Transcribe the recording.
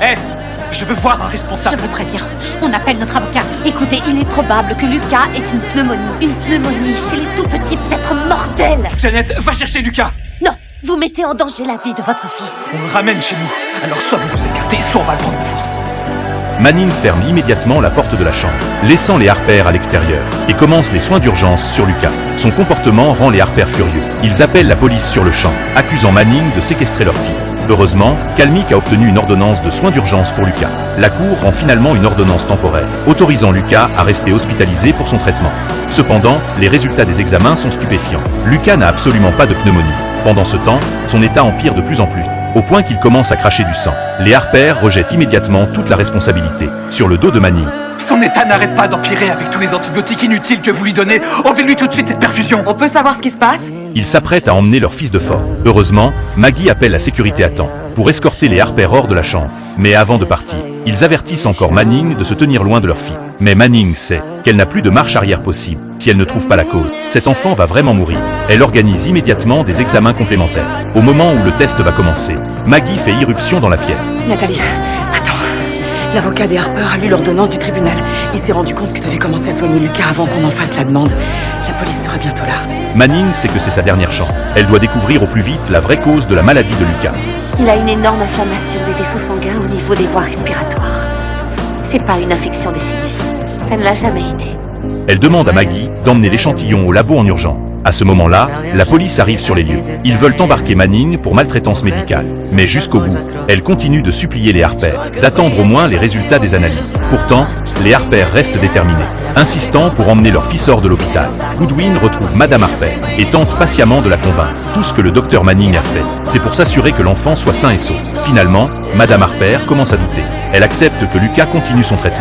Hé, je veux voir un responsable. Je vous préviens, on appelle notre avocat. Écoutez, il est probable que Lucas ait une pneumonie. Une pneumonie chez les tout-petits peut être mortelle. Janet, va chercher Lucas. Non, vous mettez en danger la vie de votre fils. On le ramène chez nous. Alors soit vous vous écartez, soit on va le prendre de force. Manning ferme immédiatement la porte de la chambre, laissant les Harper à l'extérieur, et commence les soins d'urgence sur Lucas. Son comportement rend les Harper furieux. Ils appellent la police sur le champ, accusant Manning de séquestrer leur fille. Heureusement, Kalmick a obtenu une ordonnance de soins d'urgence pour Lucas. La cour rend finalement une ordonnance temporaire, autorisant Lucas à rester hospitalisé pour son traitement. Cependant, les résultats des examens sont stupéfiants. Lucas n'a absolument pas de pneumonie. Pendant ce temps, son état empire de plus en plus, au point qu'il commence à cracher du sang. Les Harper rejettent immédiatement toute la responsabilité sur le dos de Manning. Son état n'arrête pas d'empirer avec tous les antibiotiques inutiles que vous lui donnez. Enlevez-lui tout de suite cette perfusion. On peut savoir ce qui se passe? Ils s'apprêtent à emmener leur fils de fort. Heureusement, Maggie appelle la sécurité à temps pour escorter les Harper hors de la chambre. Mais avant de partir, ils avertissent encore Manning de se tenir loin de leur fille. Mais Manning sait qu'elle n'a plus de marche arrière possible si elle ne trouve pas la cause. Cet enfant va vraiment mourir. Elle organise immédiatement des examens complémentaires. Au moment où le test va commencer, Maggie fait irruption dans la pièce. Nathalie, attends. L'avocat des Harper a lu l'ordonnance du tribunal. Il s'est rendu compte que t'avais commencé à soigner Lucas avant qu'on en fasse la demande. La police sera bientôt là. Manning sait que c'est sa dernière chance. Elle doit découvrir au plus vite la vraie cause de la maladie de Lucas. Il a une énorme inflammation des vaisseaux sanguins au niveau des voies respiratoires. C'est pas une infection des sinus. Ça ne l'a jamais été. Elle demande à Maggie d'emmener l'échantillon au labo en urgence. À ce moment-là, la police arrive sur les lieux. Ils veulent embarquer Manning pour maltraitance médicale. Mais jusqu'au bout, elle continue de supplier les Harper d'attendre au moins les résultats des analyses. Pourtant, les Harper restent déterminés, insistant pour emmener leur fils hors de l'hôpital. Goodwin retrouve Madame Harper et tente patiemment de la convaincre. Tout ce que le docteur Manning a fait, c'est pour s'assurer que l'enfant soit sain et sauf. Finalement, Madame Harper commence à douter. Elle accepte que Lucas continue son traitement.